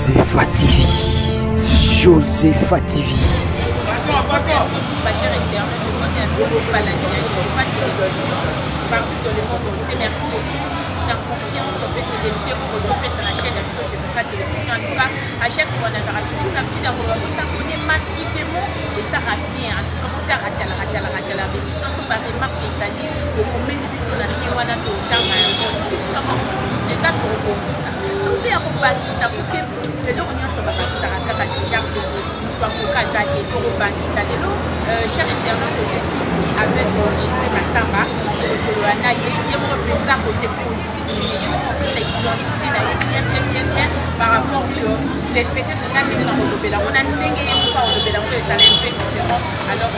Josepha TV. Josepha TV. La confiance, on peut se développer pour retrouver sur la chaîne de Josepha Télévision. En tout cas, à chaque fois, on aura toujours la petite amour. On s'abonne massivement et ça va bien. En tout cas, on a raté la révision. On va remarquer ça dit au moment où on a dit on a tout le temps. C'est ça pour vous. Donc, il y a beaucoup de choses ça pour que les gens on va passer à la carte de carte de Cher internaute, je suis ici avec Chifé Massamba, le Anaïe, qui me représente côté politique, qui me représente l'identité bien par rapport à peut-être qu'on a gagné dans le Bela. On a gagné pas au Bela, on est allé un peu différent. Alors,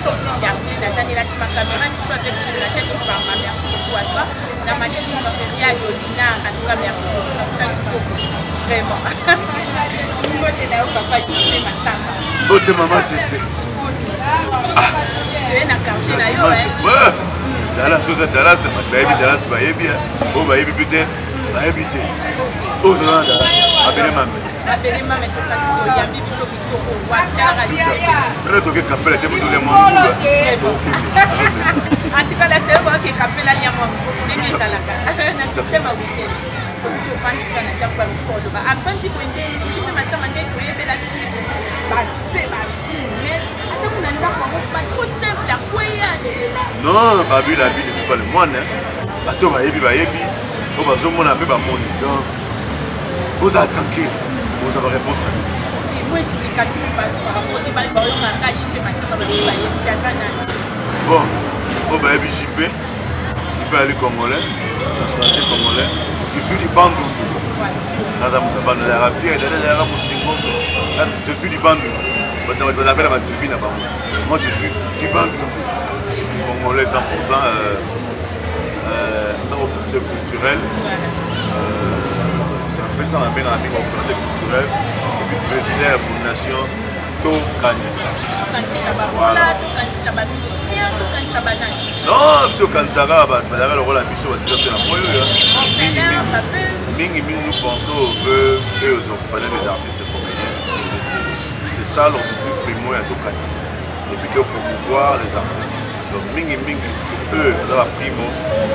sauf les derniers, la dernière ma caméra, tu peux avec sur la tête, tu parles. Merci beaucoup à toi. La machine, ma feria, Yolina, en tout cas, merci beaucoup. Vraiment. Papa, Chifé Massamba. Bote maman tete. Dallas oza Dallas bayebi Dallas bayebi o bayebi peut-être bayebi te. Oza Dallas abele mame. Abele mame to katiko yambi bito bitoko watara yo. Re toke kapela te mutu le monde. Antika la tebo ke kapela ya mo ndenge talaka. Na sema weekend. Ko fandi kana takwa mkodo ba afanti kwende chime matama ndeko yebela kivu. Non, Babi la vie ne pas le monde. Bateau va yebi, on va zoomon un peu par mon donc vous êtes tranquille, vous avez réponse à nous. Bon, on va yebi JP, il peut aller congolais, nationalité congolais, je suis du Bandundu. Je suis du Bandundu. Moi je suis du Bandundu. Congolais 100%, opportunité culturelle. C'est un peu ça, on a bien la opportunité culturelle. Et puis brésilien, fondation, Tokanisa. Voilà. Non, Tokansara, le rôle à mission, nous pensons aux veuves et aux orphelins des artistes comédiens. C'est ça l'objectif primo à Tokanisa. Et puis de promouvoir les artistes. Donc, c'est eux, la primo,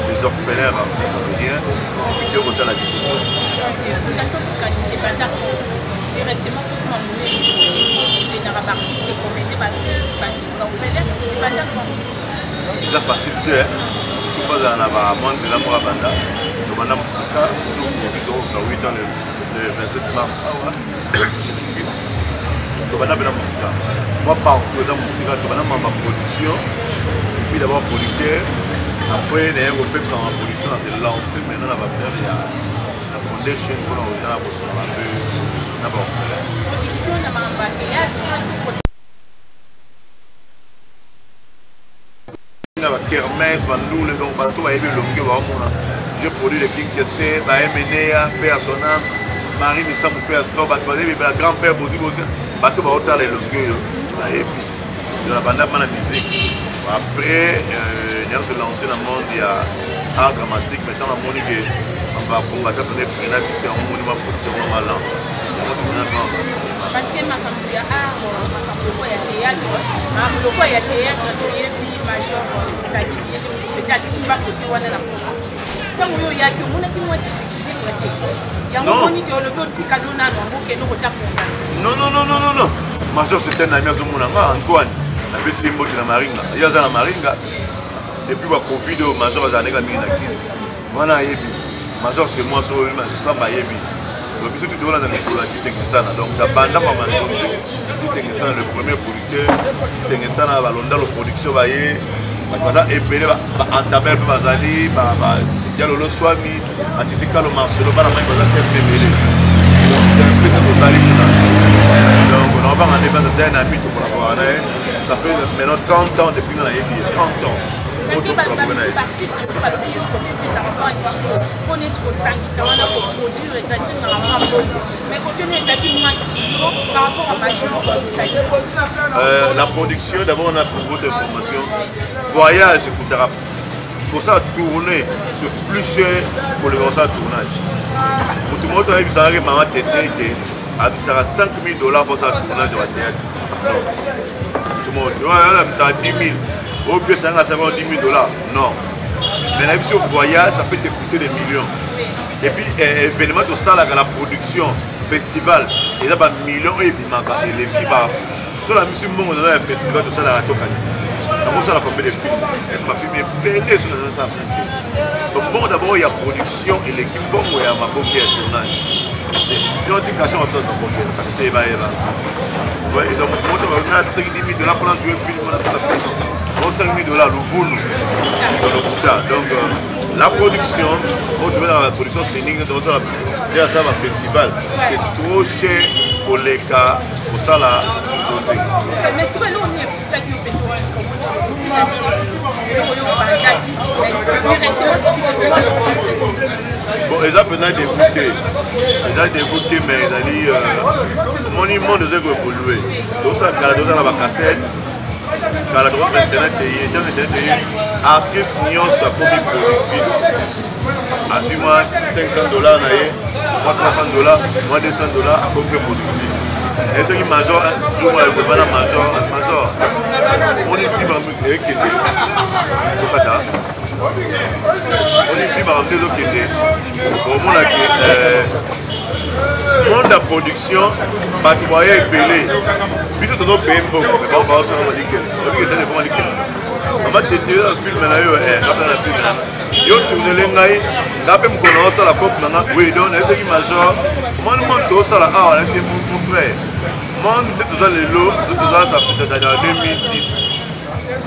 les orphelins comédiens, et puis de côté la discipline. Directement pour m'emmener dans la partie des comédiens, c'est facilité, tout ça dans la moindre de l'amour à Banda. Madame Moussika, je vous 8 ans le 27 mars. Je m'excuse. Madame Moussika. Moi, par Madame Moussika, Madame ma production, je suis d'abord producteur. Après, il y a un peu en production, on s'est lancé. Maintenant, on va faire la foundation pour la kermesse, j'ai produit le King Kester, MNA, Père Sonam, Marie Missa, mon père Stop, la grand-père Bozi Bozi, bateau va autant les longueurs, de la bande à la musique. Après, il y a se lancer dans le monde, il y a art dramatique, maintenant on va combattre pour les freinages, c'est un monument production normal. Parce que ma famille a art, ma famille a théâtre, ma famille a théâtre, major, peut-être qu'il va côté ou à la prochaine. Comme il y a tout le monde qui m'a dit il y a un moment où le petit cadeau n'a pas non. Major, c'est un ami de mon ami, Antoine. La BC Mbo de la Maringa. Il y a la Maringa. Depuis le Covid, Major a été mis là. Voilà, Major, c'est moi, c'est magistrat Mayebi. Donc, tout le monde a ça. Donc, la bande à maman, le premier producteur, ça la production, et puis, entamé le Bazali, Diallo Swami, Antifika le Marcelo, la main donc, on va en débat de un ami pour la ça fait maintenant 30 ans depuis qu'on a été 30 ans. La production, d'abord on a pour votre information, voyage, etc. Pour ça, tourner, c'est plus cher pour le tournage. Pour tout le monde, on a vu ça, maman tété, ça a 5 000 $ pour ça tournage de théâtre. Non. Tu vois, ça a 10 000. Au pire, ça a 10 000 $. Non. Mais la mission voyage, ça peut te coûter des millions. Et puis, événement, tout ça, là, la production, festival, il y a des millions et les prix. Sur la mission, on a un festival, tout ça, là, à Tokanis. Donc, ça, la combien de films. Ma film est belle sur ça. Donc, bon, d'abord, il y a production et l'équipe, bon, il y a ma qui est tournage. Si on dit cachant, on peut parce que c'est Eva. Ouais, et donc, moi, on a 10 000 $ pour jouer un film, on a ça fait. 5 000 $, le voulou dans le Bouddha. Donc, la production, quand tu veux dans la production scénique, déjà ça va festival. C'est trop cher pour les cas, pour ça là. Mais tu vois, nous, on est peut-être bon, ils ont peut-être dégoûté. Ils ont dégoûté, mais ils ont dit, mon monde devait évoluer. Donc ça, quand on a la cassette, quand la droite internet est artiste nion soit comme productrice. Assure-moi 500 $, moi 300 $, moi 200 $ à comme productrice. Et ceux qui major, je vois le gouvernement major. On est ici par exemple qui était. On est ici par exemple qui était. Au monde monde de production, tu voyais épelé. Puis tu as payé beaucoup, mais pas on va se rendre nickel. On va te dire dans le film, yo tourné les ngai, d'après me connaître la coupe, oui, donc c'est qui major. Moi, je monte ça là, ah, c'est mon frère. Moi, tout ça les lots, tout ça, ça fait dans 2010.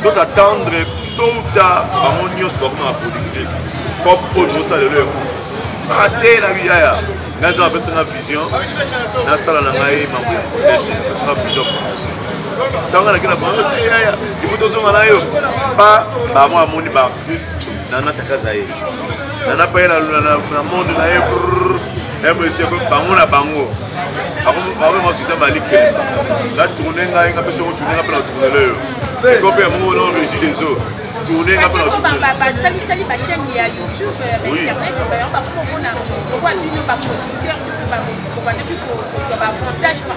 Tout attendre tôt ou tard, par mon news comme la productrice. Pop, tout ça les lots. Ah, t'es la vie là. Quand on appelle ça une vision, dans ce temps-là, on a eu ma vision fondation. Tant qu'on a dit, il faut toujours pas, moi, mon artiste, dans notre casaille. Dans notre pays, dans le monde, on a monsieur Bango na Bango. Par moi, je suis Malik. La tournée, on a une personne qui tourne après la tournée. Et quand on a un régime des eaux. Tourner après la tournée. Salut ma chaîne YouTube, Internet, on voit une producteur, avantage par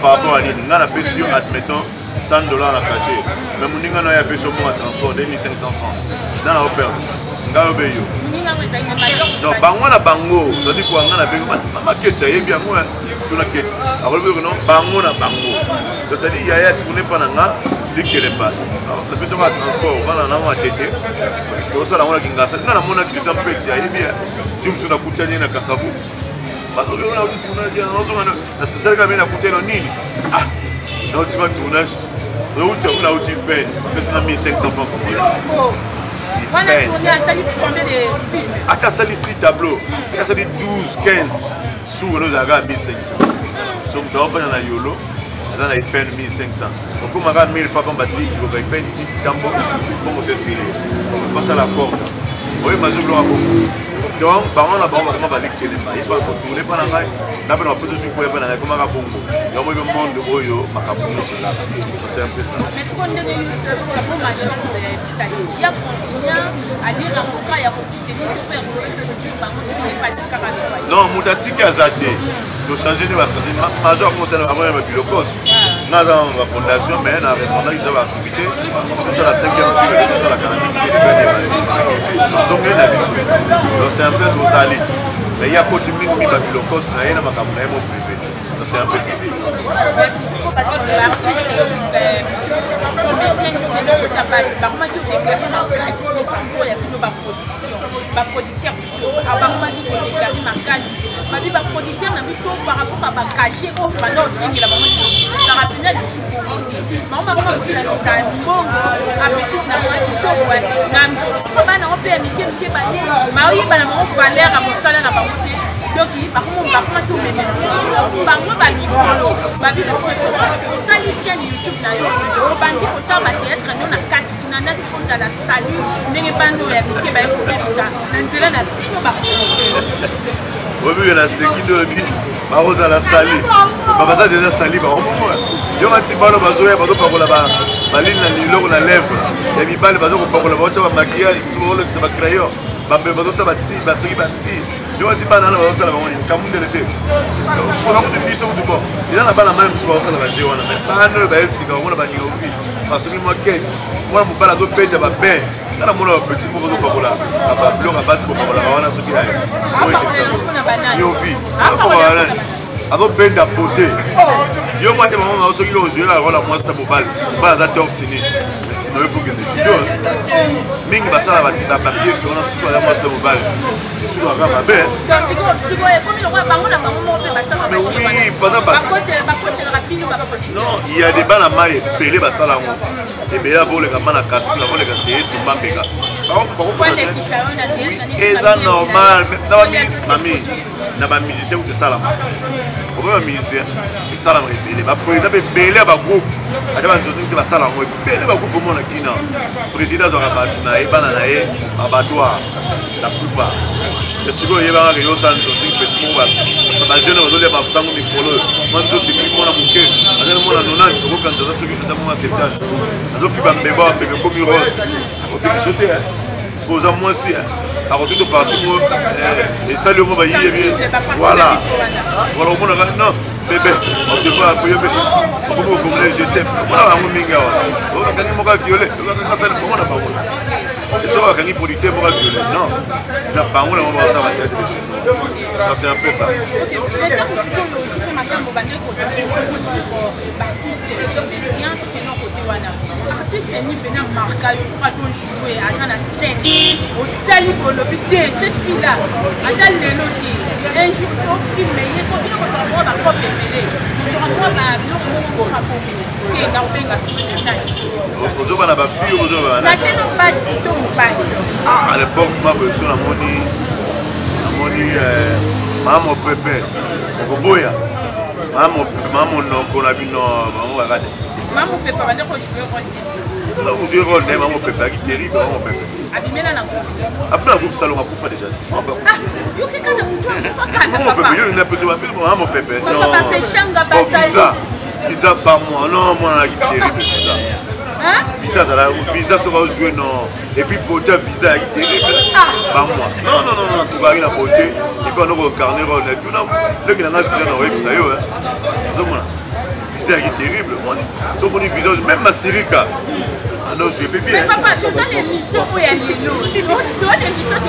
rapport à l'île, on a payé admettons 100 $ à cacher, mais mon n'inga n'a payé sur mon transport 2500 francs. Dans la opéra, on a obéi. Non, bango na bango, ça dit quoi? On a payé ma quête, ça y est bien moi, tout la quête. Alors non, bango na bango. Ça dit il y a tourné pendant là, dit qu'elle est pas. La personne à transport, on a tété. Pour ça, on a qui ngasa. Non, mon actif ça peut être, il y a bien. Je me suis nakutani na Kasavu. Parce que on a dit tournage, on a ça quand même nakutani no nini. Ah, non tu vas tournage. On a outil peine, personne a 1500 francs pour moi. On a tourné à Sali combien de films? À Sali 6 tableaux. À Sali 12, 15 sous nous avons 1500. Donc tu vas faire dans Yolo. Dans la peine 1500. Donc on a 1000 fois qu'on bâtit, il faut faire un petit tambour pour se filer. Face à la porte. Oui, mais je bloque beaucoup. Donc, par contre, on va dire qu'il il faut tourner par la main. D'abord, on peut se souper par la main comme un bongo. Donc, on va monde de Oyo, ma capoune sur la. C'est un peu ça. Mais ce qu'on a dit, c'est que pour ma chambre, il y a continué à lire un bouquin, il y a beaucoup de faire non, Moutatique a zaté. Nous changer de la stratégie. Major concerne vraiment le pilocos. Nous avons la fondation, mais nous avons répondre à l'activité. Nous sommes la 5e fille, nous sommes la 40e. Nous sommes bien habitués. Donc c'est un peu tout ça. Mais il y a continué de vivre le pilocos, il y a un peu privé. Donc c'est un peu ça. Producteur n'a mis par rapport à ma cachet au pendant aussi la maman ça rappelait le maman ça bon appétit na moi tout ouais nam comment on peut imiter que bali marie bana mon valeur à mon salaire na bangote donc par contre tout même par moi ba micro ba bi ça les chaîne YouTube na yo bandi ko ta ba être non na 4 kunana ko ta la salut ndenge bando ya que ba ko beta nzela na ba oui, il y a ce qui doit dire, Marosa la sali. Papa déjà sali, bah au moins. Il y a un petit ballon bazoé, bazo par là-bas. Baline na nilo na lèvre. Il y a des balles bazo par là-bas, tu vas maquiller, tu vas le ça va crayon. Bah bazo ça va ti, bah ce qui va ti. Je vois si pas dans la salle, on est comme de l'été. On a des missions du bord. Il y en a pas la même chose sur la région. Mais pas un autre, c'est qu'on a pas de vie. Parce que moi, moi, mon père a deux pètes, va bien. Dans mon petit pour vous là. À bas, blanc à bas, pour la rana, ce qui a. Yo vie. Avant ben d'apporter. Yo moi t'es maman aussi qui aujourd'hui là voilà moi c'est mobile. Pas d'attendre signé. Mais sinon il faut que les vidéos. Mingi basa la papier sur la moi c'est mobile. Sur la gamme ben. Non, il y a des balles à maille pelé basa la moi. Et bien pour les gamins à casser, pour les casser tout pas péga. Et ça normal, mamie. Na ba musicien ou ça là. On va musicien, c'est ça là rebelle. Ba président be belé ba groupe. Ade ba nzoto ba ça là moi belé ba groupe mon akina. Président zo ba na e bana na e abattoir la plupart. Et si vous yeba que yo ça nzoto petit mo ba jeune ozo le ba sango mikolo. Manzo de mi mona muke. Ade mona nona ko kan nzoto ki ta mo acceptable. Azo fi ba mbeba pe ko mi rose. O pe sauter hein. Aux amours aussi. Alors tout parti et salut moi voilà voilà on a non bébé on te voit pour bébé pour comme les je t'aime voilà on minga on a gagné mon gars violet on a ça pour on a pas et ça va gagner pour du thé mon gars violet non la parole on va ça va c'est un peu ça cette fille-là, elle le loti. Un jour, au film, il est comme une fois la copie de télé. Je renvoie ma loco pour qui est dans le Benga. Vous avez la fille, vous avez la fille. À l'époque, ma personne a moni maman Pépé, Oboya. Maman non, qu'on a vu non, maman regardez. Maman Pépé, on va dire que je veux vous jouez rôle, maman Pépé, qui est terrible, maman Pépé. Après un groupe salon à Koufa déjà. Ah, il y a quelqu'un de mon pépé. Visa par moi. Non, moi, la terrible visa. Visa sera joué, non. Et puis, beauté, visa, terrible. Par moi. Non, tout va rien à beauté. Et puis, on a carnet, on a tout. Le qui n'a pas de ça, visa est terrible. Donc, on est visa, même ma Sirika. Ah non, je vais bien. Mais papa, tu as l'émission où il y a l'émission. Tu as l'émission,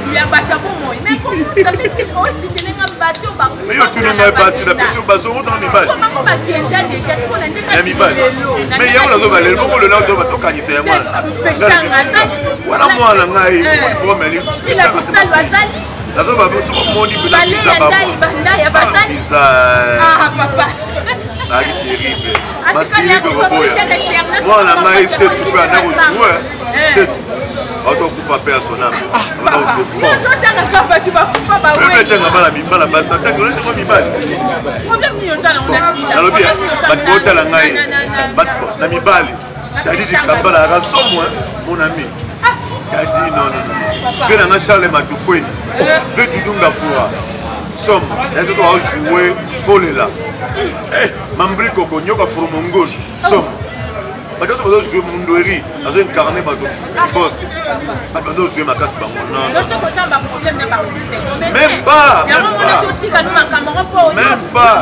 il y a bateau pour moi. Mais comment ça fait que tu as un bateau? Mais tu n'as pas passé la pression, parce qu'on dans les balles. Comment on va déjà déjà pour la mais il y a un autre, le moment où le bateau va toquer, c'est moi. Voilà, moi, la maille, pour me dire. Il a poussé le bazali. La zone va vous montrer que la visa. Ah, papa. Ah, terrible. Ma série de robots. Moi, la maille, c'est tout peu à n'avoir joué. C'est tout. On doit faire paix à son âme. On doit faire tu vas couper ma oui. Je vais te la mibale à base. Tu as donné mon mibale. Problème ni on a. Alors bien, tu as la maille. La mibale. Tu as dit que tu as la rançon, moi, mon ami. Tu as dit non. Viens dans Charles Matoufoué. Viens du Dunga Foura. Somme. Et tu dois jouer pour les là. Mambri Koko, Nyoka Fromongo. Somme. Parce que vous jouez mon doiri, vous avez incarné votre boss. Vous avez joué ma casse par mon nom. Même pas. Même pas.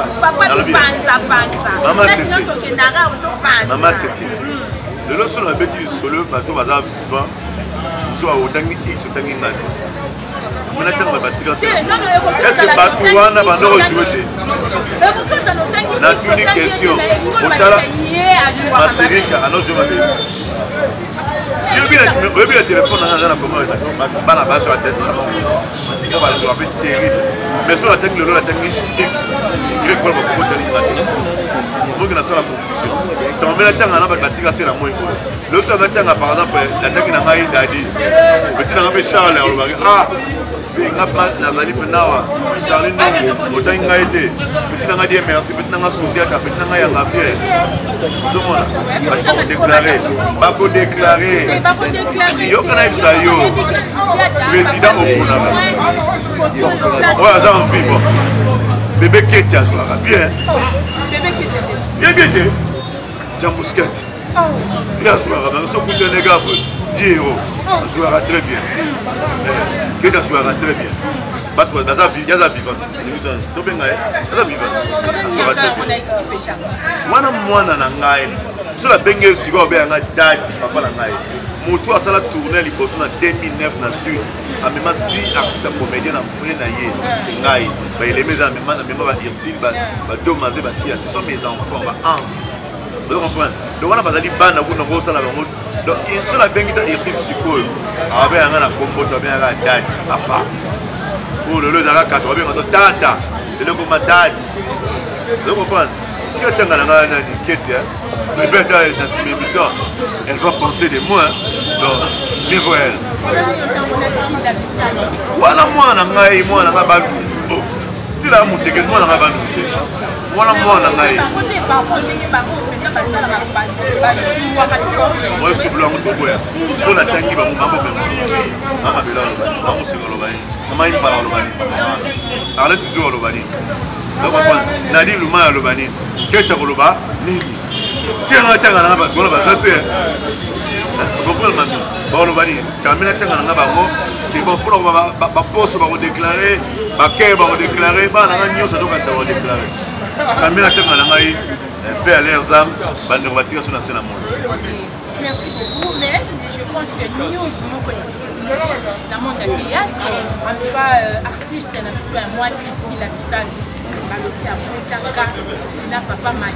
Maman Teti. Le lot sur la bêtise solo, parce que vous avez vivant, vous avez autant X ou autant X. On attend ma bâtisse. Est-ce que partout on a pas de jouer? On a une question. Ma série, alors je vais dire. Je vais le téléphone dans la commande. Je vais la base sur la tête. On va le faire terrible. Mais sur la technique, la technique X, Y pour le coup de donc il y a ça la confusion. Donc mais la technique on a bâti c'est la moins. Le seul technique par exemple la technique on a dit petit on a Charles on va ah nazali penawa Charline autant nga aidé petit nga dit merci petit nga soudia ta petit nga ya ngafie ba ko déclarer yo kana bisa yo président okuna ouais ça on vit bon bébé Ketia soit bien bien Jambousket il a joué avec ce coup de négable 10 €, jouera très bien. Keta jouera très bien. Baza vivant. Tobenga baza vivant. Mwana na ngai. So la benge sigo be nga dad papa na ngai. Moto asala tourner liboso na 2009 na sud. Amema si artiste comédien na frère na ye. Ngai. Ba il aimait amema na mema ba Irsil ba domaze ba si. Ce sont mes enfants ba ans. Vous comprenez? Donc on a bazali bana ko na sala bango. Donc so la benge ta Irsil sikoyo. Abe nga na kombo to be nga dad papa. Oh le zaka 80 ba tata. Le ko ma dad. Vous comprenez? Si quelqu'un a une inquiétude, elle va penser de moi. Donc, niveau elle. Voilà moi, moi, si la montée, moi, la voilà moi, moi, je suis blanc, sur la tangue, Arlette toujours au Lobani. Donc, Nadine Louma à Lobani. Qu'est-ce que Loba? Tiens, tiens, on a pas de ça. Vous comprenez, mamie? Bon, Lobani, Camilla, tiens, on a pas c'est bon pour le poste, on va déclarer, Baké va déclarer, on a ça doit être déclaré. Camilla, tiens, on a fait à l'air zam, on va tirer sur la scène à moi. Merci beaucoup, mais je pense que nous, dans le monde du théâtre, en tout cas, artiste, on a fait un mois de vie, la salle, on n'a pas mal.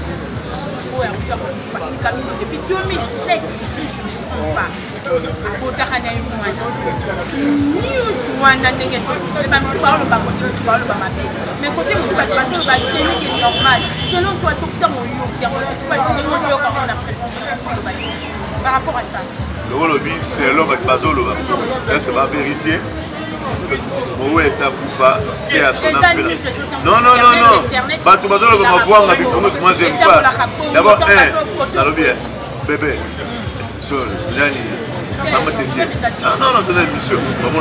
Depuis 2007, je ne comprends pas. Mais côté c'est normal. Selon toi, tout le temps, par rapport à ça. Le lobby, c'est l'homme avec Bazolo. Ça va vérifier. Oui, ça bouffe et à son appel. Non, non, non, non. Batou Bazolo va voir ma bifourneuse, moi j'aime pas. D'abord, dans le bien, bébé, seul, Jani. Non, non, tenez, monsieur. On va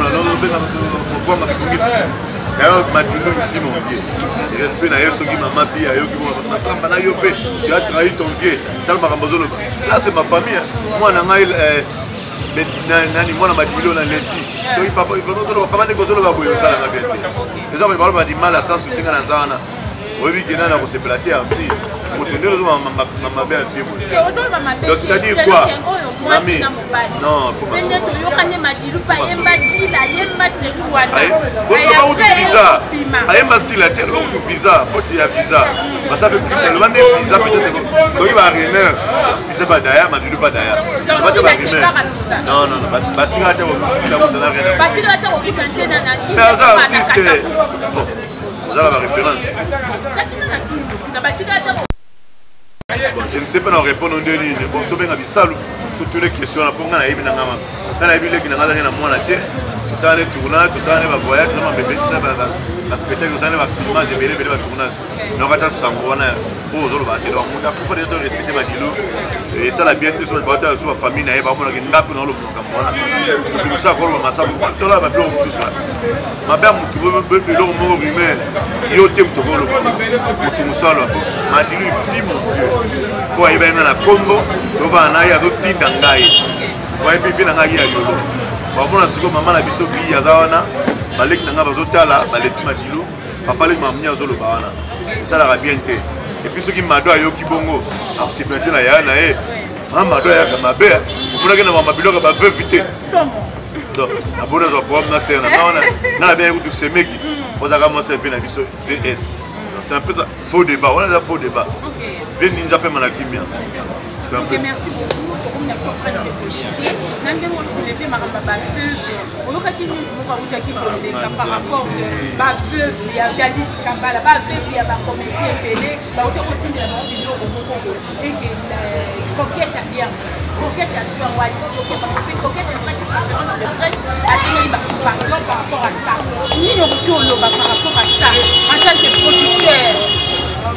voir ma bifourneuse. Respect na yeso qui m'a payé tu as trahi ton vieux. Là c'est ma famille. Moi moi na madilo na leti. So papa il faut pas négocier le baboy ça la vérité. Les hommes ils parlent du mal à sens où c'est na zana. Oui qui na ko se plater un petit. Motendelo ma belle fille. Donc c'est-à-dire quoi? Mami. Non, faut pas. Ayemba si la tête au visa, faut qu'il y a visa. Mais ça fait plus le vendre visa peut-être. Donc il va rien. Visa pas d'ailleurs, mais du pas d'ailleurs. Pas de rien. Non non non, pas tirer la tête au visa, ça n'a rien. Pas tirer la tête au visa, mais ça artiste. Bon. Ça la référence. Bon, je ne sais pas répondre aux deux lignes. Bon, tout bien toutes les questions là pour nga na ngama. Quand la ville qui n'a rien à moi là tête. Tout ça les tournages, tout ça les voyages, tout ça bébé, tout ça la spectacle, tout ça les filmage, les bébés, les tournages. Donc attends sangwana pour aux autres bateaux. Donc on a tout fait de respecter ma kilo. Et ça la bien tout sur le bateau sur la famille naïe, par contre on a dans le programme voilà. Tout ça quoi ma salle tout là va bien tout ça. Ma belle qui veut le mot humain. Yo tem to golo. Tout ça là. Ma kilo film. Quoi il va dans la combo, on va en aller à d'autres filles d'angaï. Ouais puis bien angaï à yolo. Bon, si maman a biso bi yazawana, balek nanga bazotala, baleti madilo, papa le mamnya zolo baana. Ça la bien té. Et puis ceux qui m'a doit yoki bongo, alors c'est peut-être la yana eh. Maman doit ya kama be, on a que na mama biloko ba veut vite. Donc, abonné au programme na c'est na bien écoute ce mec. On a commencé à venir biso VS. C'est un peu ça, faux débat, on a un faux débat. Viens ninja pe manakimia. C'est un peu merci beaucoup. Par rapport à veuve, il y a Jadi Kambala, il y a la comédie épelée, il y a aussi de la vidéo et que coquette a bien. Coquette a bien, coquette a pas de préférence de presse par exemple par rapport à ça. Ni le par rapport à ça, en tant que producteur,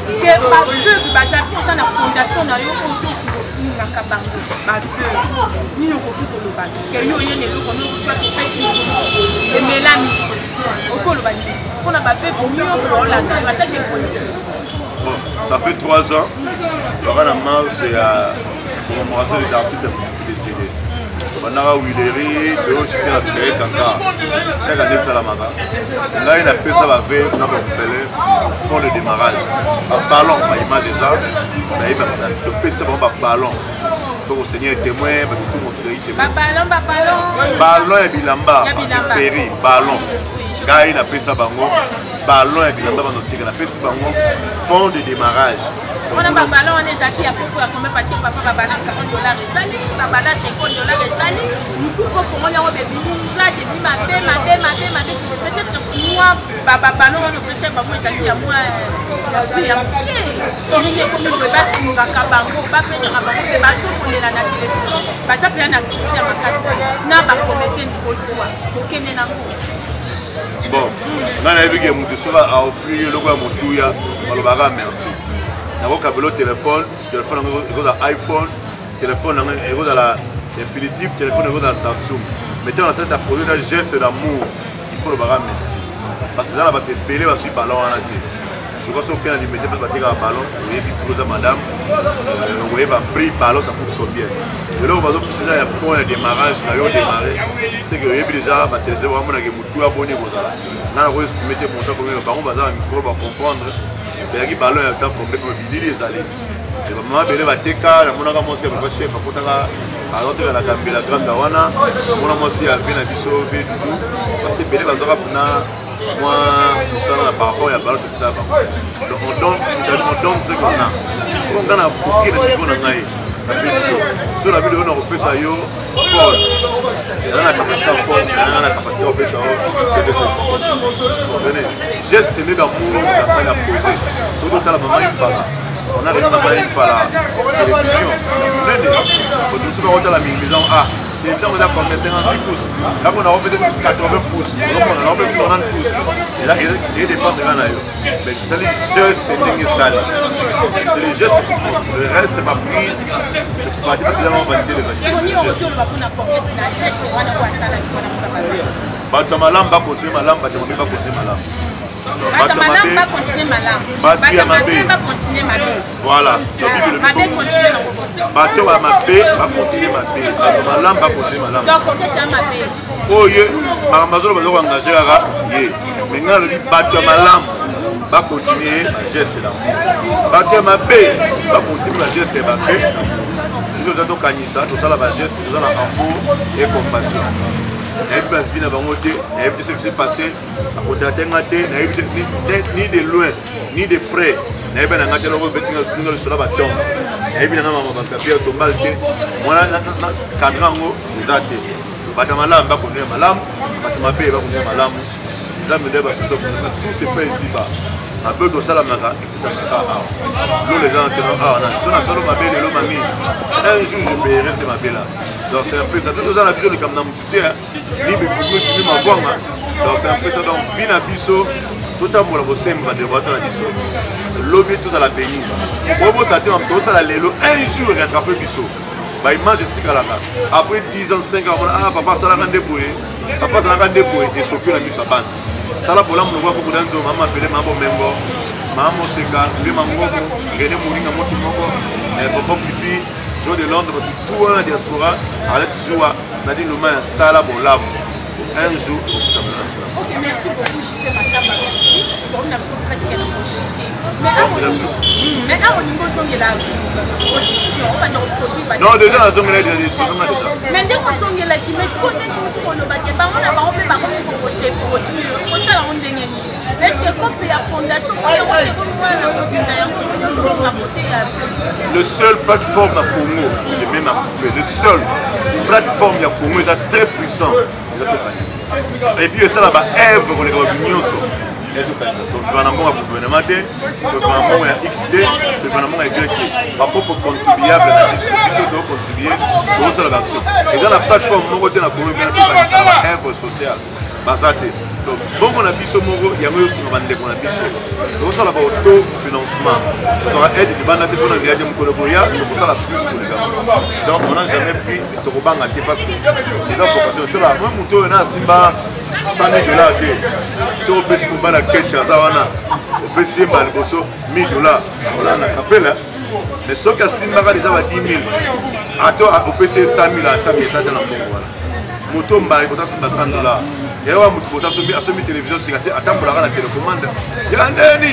que ma veuve, dans la fondation, dans le ça fait 3 ans, Laurent Amar, c'est pour embrasser les artistes décédés. banaka Willery to cité na créé kaka chaque année salamaka ngai na pesa ba ve na ba fele fond de démarrage ba ballon ba image ça na iba to pesa ba ballon pour seigneur témoin ba tout motorité ba ballon ya bilamba péri ballon ngai na pesa bango ballon ya bilamba ba notika na pesa bango fond de démarrage. On a ballon on est acquis à pourquoi combien partir papa ballon $40 ezali ballon $50 ezali nous pour comment on bébé ça j'ai dit ma peut-être moi ballon on peut faire moi ezali ya moi ya ni comme je vais pas ngaka bango ba peut-être bango ba to la télévision ba ta pe na soutien makasi na ba commettre une fois okene na bon on a vu que mon sera à offrir le quoi mon touya malobara merci. Le téléphone iPhone, téléphone la Infinitive, téléphone la Samsung. Mettez en tête à produire un geste d'amour, il faut le barrer merci. Parce que là, on va te payer parce que ballon en entier. Je crois que quand on met un ballon, vous voyez, madame, vous voyez, prix ballon, ça coûte combien. Et là, on va dire que c'est un fond de démarrage, on a démarré. C'est que vous voyez déjà, ma télévision, on a tout abonné. Là, on va estimer mon temps, on va comprendre. Il ballon ya temps problème bilili ezali et maman belé ba teka na mona ka mosi ba chef akotaka azoteka na gambela grâce à wana mona mosi ya vina biso ve du parce que belé bazoka puna moi ça na par rapport ya ballon tout ça donc on donne ce qu'on a on gana pour na niveau na ngai na biso sur la vidéo on repesa yo fort dans la capacité fort dans la capacité de faire ça geste né d'amour dans ça la poser tout le temps la maman il parle on a réussi à il parle télévision faut tout se voir dans la maison ah les gens on a comme 56 pouces là on a peut-être 80 pouces on a peut-être 90 pouces et là il dépend de là mais c'est les gestes n'est ça c'est les gestes le reste c'est pas pris c'est pas vraiment validé le bato malam ba continuer malam bato mabe ba continuer malam bato malam ba continuer malam bato mabe ba continuer mabe voilà mabe continuer bato ba mabe ba continuer mabe bato malam ba continuer malam donc on est à mabe oye makamazolo bazo ko engager ara ye maintenant le bato malam ba continuer geste là bato mabe ba continuer geste ba mabe nous avons kanisa tout ça la geste nous avons amour et compassion. Et puis la vie n'a pas monté, et puis ce qui s'est passé, à côté de ni de loin, ni de près, et puis on a le sol à bâton, et puis on a papier automatique, moi là, cadrango, vous êtes, Batamalam, va connaître malam, Batamabé va connaître malam, les âmes de tout se fait ici bas. Un peu de salamara, il faut que les gens qui ont un solo ma belle et l'homme ami. Un jour je paierai ces ma belle là. Donc c'est un peu ça. Tout ça la vision de comme dans mon côté, ni me fumer ma voix. Donc c'est un peu ça. Donc vina biso, tout à l'heure vous semble de votre la biso. C'est l'objet tout à la béni. Pour vous ça tout ça la lélo. Un jour rattraper biso. Bah image c'est là. Après 10 ans, 5 ans, ah papa ça l'a rendu boué. Papa ça l'a rendu boué et choqué la biso bande. Sala pour l'homme, nous voit beaucoup d'entre maman appelé Mambo Mengo, Maman Seka, Vimango, René Mouringa Motumoko, Bobo Fifi, Joe de Londres, tout un diaspora, Arlette Joua, Nadine Loumain, Sala pour l'âme. Un jour, ok, merci beaucoup, je fais ma mais à niveau de la non, déjà la zone est déjà. Mais dès qu'on est là, tu mets tout le baquet, on a pas fait par contre pour voter pour est-ce que quand la fondation, le seul plateforme à Congo, j'ai même à couper, le seul plateforme à Congo est très puissant. Et puis ça là-bas, Ève, on est opinions. Donc, il y a un gouvernement, il y a un XD, il y a un YT. Par rapport au contribuable, il doit contribuer pour cette action. Et dans la plateforme, on a un œuvre sociale. Donc, bon, on a dit ce mot, il y a aussi un bandé qu'on a dit ce mot. Donc, ça, là-bas, auto-financement. Ça va être du bandé qu'on a dit à Mkologoya, donc ça, la plus pour les gars. Donc, on n'a jamais pris de Tokoban à Té parce que les gens font passer au temps. Moi, mon tour, on a Simba. $100 000 si on peut se combattre à Ketchazawana, on peut se combattre $1,000. On a un appel, mais ce qui a Simba déjà 10 000. Attends, au PC 100 000 à 100 000 ça dans la moto mba ko ça $100. Et là moto ça somi télévision c'est attends pour la télécommande. Ya ndeni.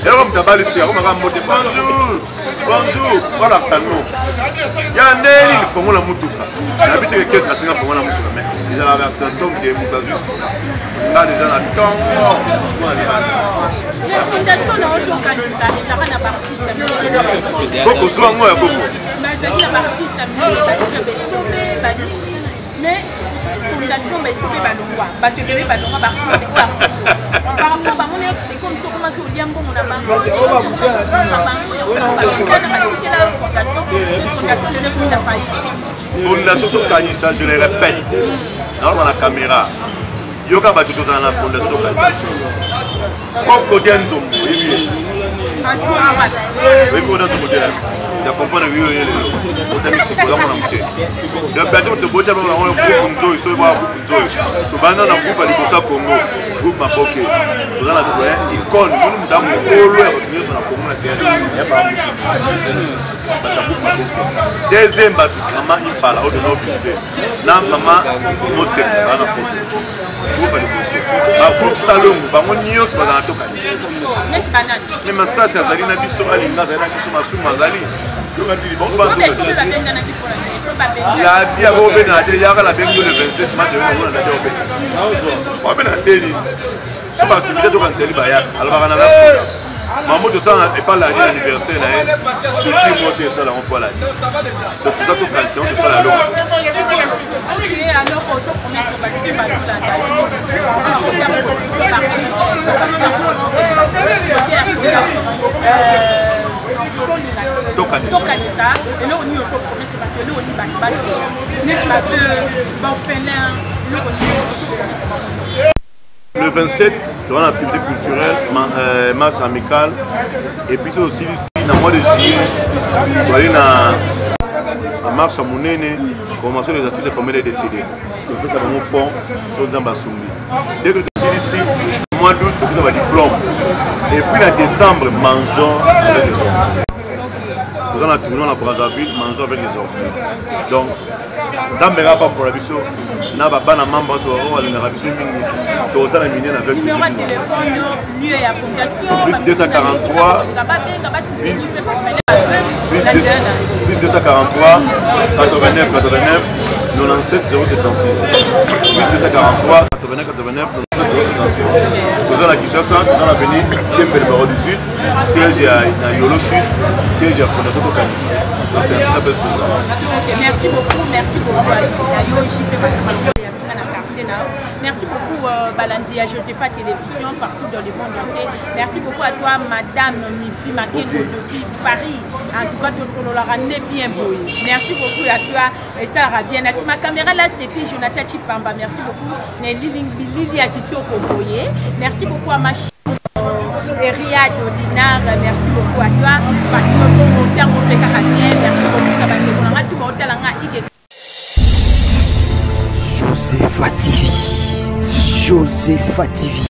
Et là mtabali c'est ko maka moto bonjour. Voilà ça non. Ya ndeni fongo la mutuka. Na bitu ke kesa singa fongo la mutuka mais déjà la version tom de mutuka juste. Là déjà na tongo. La fondation na auto candidat et na partie. Boko soa ngoya boko. Mais la partie ça mais fondation mais il faut balongwa batebele balongwa partir de quoi par rapport à mon c'est comme ça comment tu liambo mon amant on va goûter la fondation to kanisa je le répète dans la caméra yoka batu to dans la fondation to kanisa koko dento oui oui pour notre modèle ya comprendre que o tami se kola mona mute ya bato to boja ba ngolo ko nzo iso ba nzo to bana na groupe ali kosa Congo groupe maboke to na to icon nous mutamu olo ya ko nyuso na Congo na terre ya ba deuxième bato mama impala o de no vite na mama mose bana ko groupe ali kosa ba groupe salongo ba monyo so ba na to kani mais ça c'est azali na biso ali na biso masuma azali la dia ko be na tele ya ka la be le 27 match de ko na tele o be na tele so ba tu vidéo kan tele ba ya alba kana la maman de ça et pas l'anniversaire là surtout moi ça là on peut là donc ça tout quand on de ça là alors on se promet que va le 27, dans l'activité culturelle, marche amicale, et puis c'est aussi dans le mois de juillet, on va aller dans la marche à Mounene, commencer les artistes comme les décédés. Donc ça va au fond, sur Zambasumbi. Dès que tu es ici, le mois d'août, tu as un diplôme. Et puis en décembre, mangeons avec les enfants. Nous allons tourner à Brazzaville, mangeons avec les enfants. Donc, Zambera pas pour la biso, na baba na mamba so on va la biso mingi. To ça la mine avec numéro de téléphone, lieu et fondation. Plus 243. Plus 243 89 89 97 076. Plus 243 89 89 97 076. Nous allons à Kinshasa, nous allons venir Kembele Baro du Sud, siège à Yolo Sud, siège à Fondation Tokanisa. Donc c'est un très belle chose. Merci beaucoup à merci beaucoup Balandi à Jotefa Télévision partout dans le monde entier. Merci beaucoup à toi Madame Mifi Makego depuis Paris. En tout cas, tu es bien beau. Merci beaucoup à toi et ça ira bien. Ma caméra là c'était Jonathan Chipamba. Merci beaucoup. Lili Akitoko Boye. Merci beaucoup à ma et Riyad Dinar, merci beaucoup à toi. Merci beaucoup à Josefa TV. Josefa TV.